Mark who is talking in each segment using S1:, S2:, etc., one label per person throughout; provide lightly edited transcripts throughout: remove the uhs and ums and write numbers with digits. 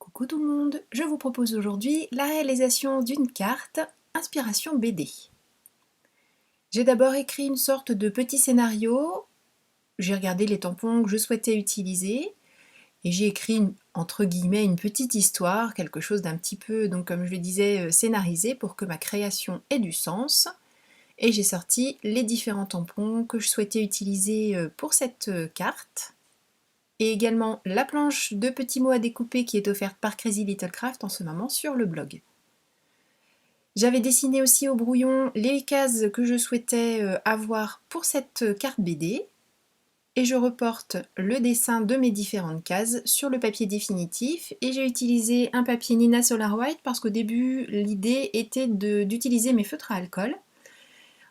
S1: Coucou tout le monde, je vous propose aujourd'hui la réalisation d'une carte inspiration BD. J'ai d'abord écrit une sorte de petit scénario, j'ai regardé les tampons que je souhaitais utiliser et j'ai écrit entre guillemets une petite histoire, quelque chose d'un petit peu, donc comme je le disais, scénarisé pour que ma création ait du sens. Et j'ai sorti les différents tampons que je souhaitais utiliser pour cette carte. Et également la planche de petits mots à découper qui est offerte par Crazy Little Craft en ce moment sur le blog. J'avais dessiné aussi au brouillon les cases que je souhaitais avoir pour cette carte BD et je reporte le dessin de mes différentes cases sur le papier définitif et j'ai utilisé un papier Nina Solar White parce qu'au début l'idée était d'utiliser mes feutres à alcool.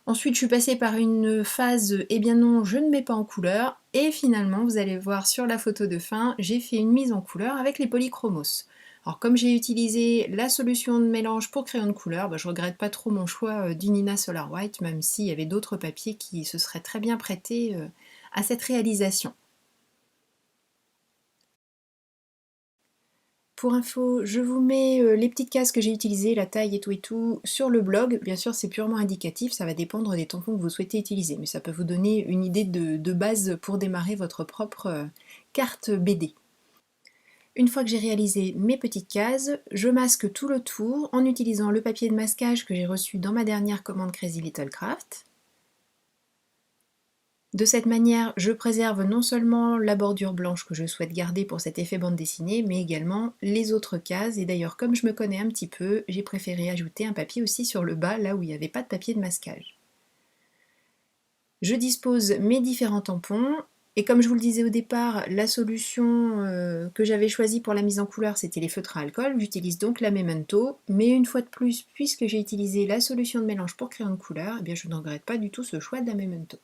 S1: Ensuite, je suis passée par une phase « Eh bien non, je ne mets pas en couleur » et finalement, vous allez voir sur la photo de fin, j'ai fait une mise en couleur avec les polychromos. Alors comme j'ai utilisé la solution de mélange pour crayon de couleur, je regrette pas trop mon choix du Nina Solar White, même s'il y avait d'autres papiers qui se seraient très bien prêtés à cette réalisation. Pour info, je vous mets les petites cases que j'ai utilisées, la taille et tout, sur le blog. Bien sûr, c'est purement indicatif, ça va dépendre des tampons que vous souhaitez utiliser, mais ça peut vous donner une idée de base pour démarrer votre propre carte BD. Une fois que j'ai réalisé mes petites cases, je masque tout le tour en utilisant le papier de masquage que j'ai reçu dans ma dernière commande Crazy Little Craft. De cette manière, je préserve non seulement la bordure blanche que je souhaite garder pour cet effet bande dessinée, mais également les autres cases. Et d'ailleurs, comme je me connais un petit peu, j'ai préféré ajouter un papier aussi sur le bas, là où il n'y avait pas de papier de masquage. Je dispose mes différents tampons, et comme je vous le disais au départ, la solution que j'avais choisie pour la mise en couleur, c'était les feutres à alcool. J'utilise donc la Memento, mais une fois de plus, puisque j'ai utilisé la solution de mélange pour crayon de couleur, eh bien je ne regrette pas du tout ce choix de la Memento.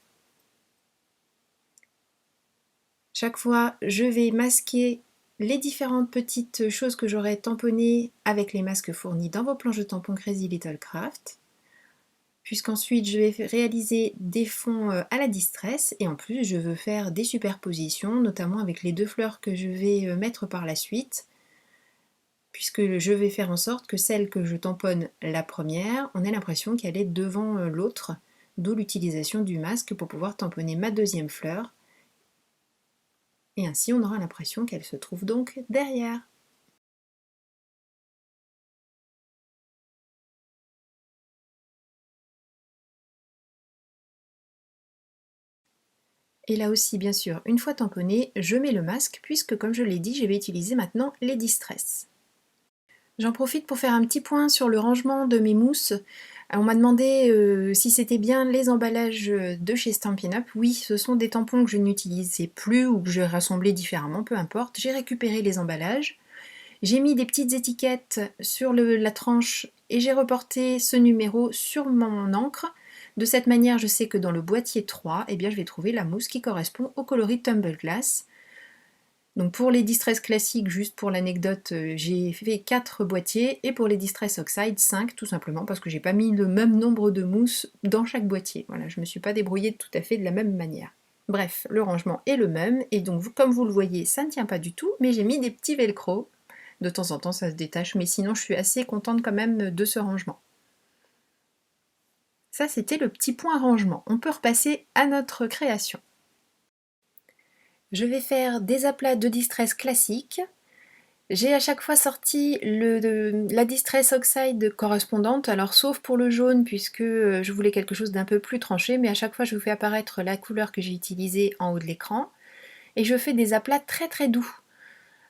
S1: Chaque fois, je vais masquer les différentes petites choses que j'aurai tamponnées avec les masques fournis dans vos planches de tampons Crazy Little Craft. Puisqu'ensuite, je vais réaliser des fonds à la distress et en plus, je veux faire des superpositions, notamment avec les deux fleurs que je vais mettre par la suite. Puisque je vais faire en sorte que celle que je tamponne la première, on ait l'impression qu'elle est devant l'autre, d'où l'utilisation du masque pour pouvoir tamponner ma deuxième fleur. Et ainsi on aura l'impression qu'elle se trouve donc derrière. Et là aussi, bien sûr, une fois tamponné, je mets le masque puisque, comme je l'ai dit, je vais utiliser maintenant les Distress. J'en profite pour faire un petit point sur le rangement de mes mousses. On m'a demandé si c'était bien les emballages de chez Stampin' Up. Oui, ce sont des tampons que je n'utilisais plus ou que j'ai rassemblés différemment, peu importe. J'ai récupéré les emballages. J'ai mis des petites étiquettes sur la tranche et j'ai reporté ce numéro sur mon encre. De cette manière, je sais que dans le boîtier 3, eh bien, je vais trouver la mousse qui correspond au coloris Tumble Glass. Donc pour les Distress classiques, juste pour l'anecdote, j'ai fait 4 boîtiers et pour les Distress Oxide, 5 tout simplement parce que j'ai pas mis le même nombre de mousses dans chaque boîtier. Voilà, je me suis pas débrouillée tout à fait de la même manière. Bref, le rangement est le même et donc comme vous le voyez, ça ne tient pas du tout, mais j'ai mis des petits velcro. De temps en temps, ça se détache, mais sinon, je suis assez contente quand même de ce rangement. Ça, c'était le petit point rangement. On peut repasser à notre création. Je vais faire des aplats de distress classiques. J'ai à chaque fois sorti la Distress Oxide correspondante, alors sauf pour le jaune puisque je voulais quelque chose d'un peu plus tranché, mais à chaque fois je vous fais apparaître la couleur que j'ai utilisée en haut de l'écran. Et je fais des aplats très très doux.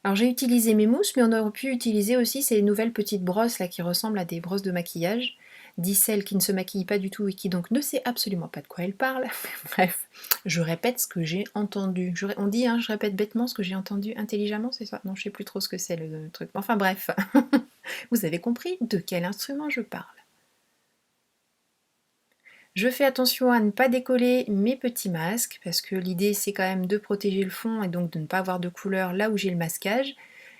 S1: Alors j'ai utilisé mes mousses, mais on aurait pu utiliser aussi ces nouvelles petites brosses là qui ressemblent à des brosses de maquillage, dit celle qui ne se maquille pas du tout et qui donc ne sait absolument pas de quoi elle parle. Bref, je répète ce que j'ai entendu. On dit, je répète bêtement ce que j'ai entendu intelligemment, c'est ça? Non, je sais plus trop ce que c'est le truc. Enfin bref, vous avez compris de quel instrument je parle. Je fais attention à ne pas décoller mes petits masques parce que l'idée c'est quand même de protéger le fond et donc de ne pas avoir de couleur là où j'ai le masquage.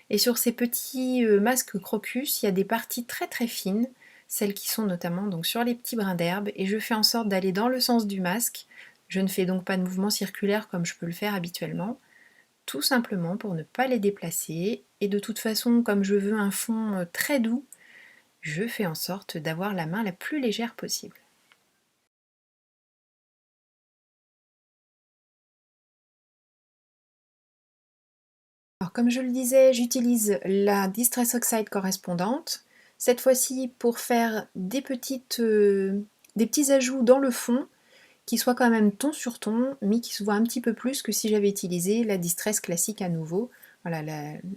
S1: Et sur ces petits masques crocus, il y a des parties très très fines, celles qui sont notamment donc sur les petits brins d'herbe, et je fais en sorte d'aller dans le sens du masque. Je ne fais donc pas de mouvement circulaire comme je peux le faire habituellement. tout simplement pour ne pas les déplacer. Et de toute façon, comme je veux un fond très doux, je fais en sorte d'avoir la main la plus légère possible. Alors comme je le disais, j'utilise la Distress Oxide correspondante, cette fois-ci pour faire des petits ajouts dans le fond, qui soient quand même ton sur ton, mais qui se voient un petit peu plus que si j'avais utilisé la Distress classique à nouveau. Voilà,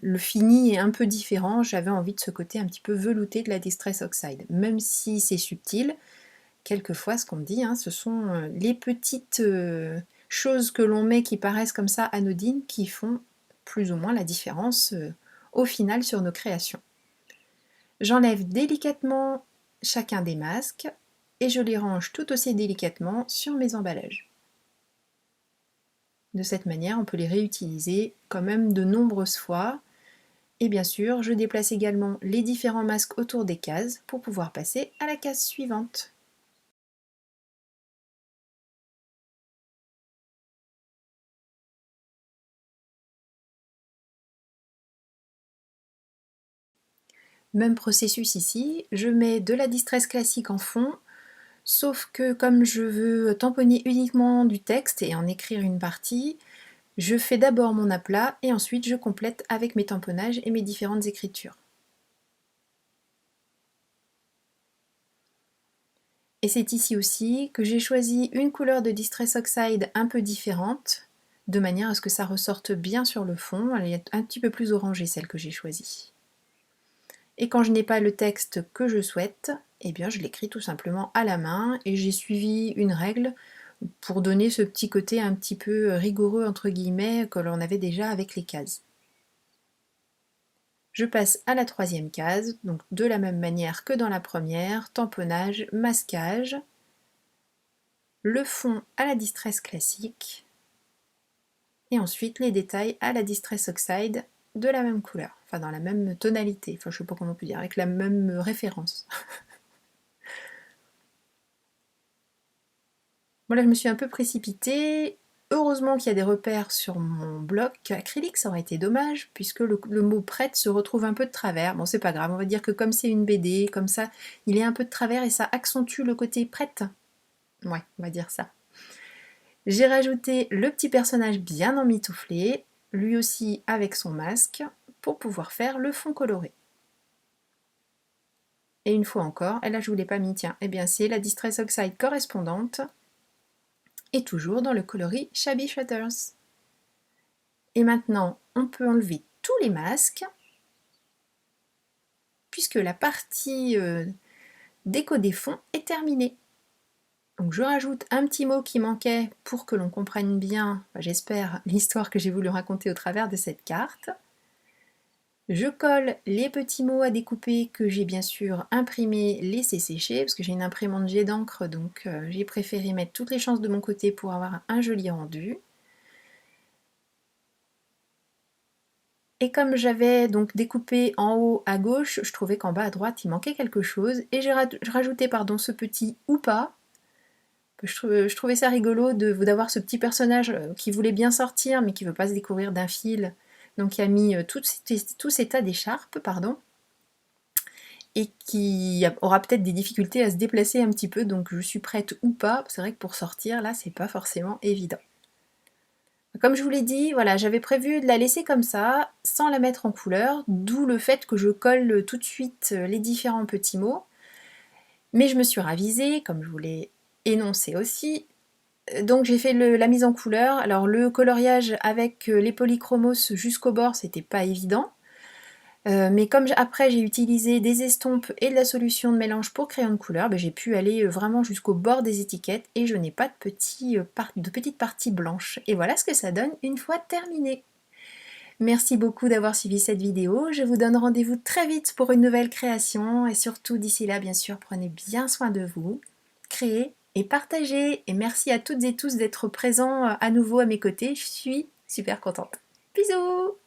S1: le fini est un peu différent, j'avais envie de ce côté un petit peu velouté de la Distress Oxide. Même si c'est subtil, quelquefois ce qu'on me dit, hein, ce sont les petites choses que l'on met qui paraissent comme ça anodines qui font plus ou moins la différence au final sur nos créations. J'enlève délicatement chacun des masques et je les range tout aussi délicatement sur mes emballages. De cette manière, on peut les réutiliser quand même de nombreuses fois. Et bien sûr, je déplace également les différents masques autour des cases pour pouvoir passer à la case suivante. Même processus ici, je mets de la Distress classique en fond, sauf que comme je veux tamponner uniquement du texte et en écrire une partie, je fais d'abord mon aplat et ensuite je complète avec mes tamponnages et mes différentes écritures. Et c'est ici aussi que j'ai choisi une couleur de Distress Oxide un peu différente, de manière à ce que ça ressorte bien sur le fond. Elle est un petit peu plus orangée celle que j'ai choisie. Et quand je n'ai pas le texte que je souhaite, eh bien je l'écris tout simplement à la main et j'ai suivi une règle pour donner ce petit côté un petit peu rigoureux entre guillemets que l'on avait déjà avec les cases. Je passe à la troisième case, donc de la même manière que dans la première, tamponnage, masquage, le fond à la Distress classique et ensuite les détails à la Distress Oxide de la même couleur, enfin dans la même tonalité, enfin je sais pas comment on peut dire, avec la même référence. Voilà, je me suis un peu précipitée. Heureusement qu'il y a des repères sur mon bloc acrylique, ça aurait été dommage, puisque le mot prête se retrouve un peu de travers. Bon, c'est pas grave, on va dire que comme c'est une BD, comme ça, il est un peu de travers et ça accentue le côté prête. Ouais, on va dire ça. J'ai rajouté le petit personnage bien emmitouflé, lui aussi avec son masque, pour pouvoir faire le fond coloré. Et une fois encore, et là je vous l'ai pas mis, tiens, eh bien c'est la Distress Oxide correspondante, et toujours dans le coloris Shabby Shutters. Et maintenant, on peut enlever tous les masques, puisque la partie déco des fonds est terminée. Donc je rajoute un petit mot qui manquait pour que l'on comprenne bien, j'espère, l'histoire que j'ai voulu raconter au travers de cette carte. Je colle les petits mots à découper que j'ai bien sûr imprimés, laissés sécher, parce que j'ai une imprimante jet d'encre, donc j'ai préféré mettre toutes les chances de mon côté pour avoir un joli rendu. Et comme j'avais donc découpé en haut à gauche, je trouvais qu'en bas à droite il manquait quelque chose, et j'ai rajouté ce petit ou pas. Je trouvais ça rigolo d'avoir ce petit personnage qui voulait bien sortir mais qui ne veut pas se découvrir d'un fil, donc qui a mis tout ces tas d'écharpes, pardon, et qui aura peut-être des difficultés à se déplacer un petit peu, donc je suis prête ou pas. C'est vrai que pour sortir là c'est pas forcément évident. Comme je vous l'ai dit, voilà, j'avais prévu de la laisser comme ça, sans la mettre en couleur, d'où le fait que je colle tout de suite les différents petits mots. Mais je me suis ravisée, comme je vous l'ai énoncé aussi. Donc j'ai fait la mise en couleur. Alors le coloriage avec les polychromos jusqu'au bord, c'était pas évident. Mais comme après j'ai utilisé des estompes et de la solution de mélange pour crayon de couleur, j'ai pu aller vraiment jusqu'au bord des étiquettes et je n'ai pas de petites parties blanches. Et voilà ce que ça donne une fois terminé. Merci beaucoup d'avoir suivi cette vidéo. Je vous donne rendez-vous très vite pour une nouvelle création et surtout d'ici là, bien sûr, prenez bien soin de vous, créez et partagez. Et merci à toutes et tous d'être présents à nouveau à mes côtés. Je suis super contente. Bisous!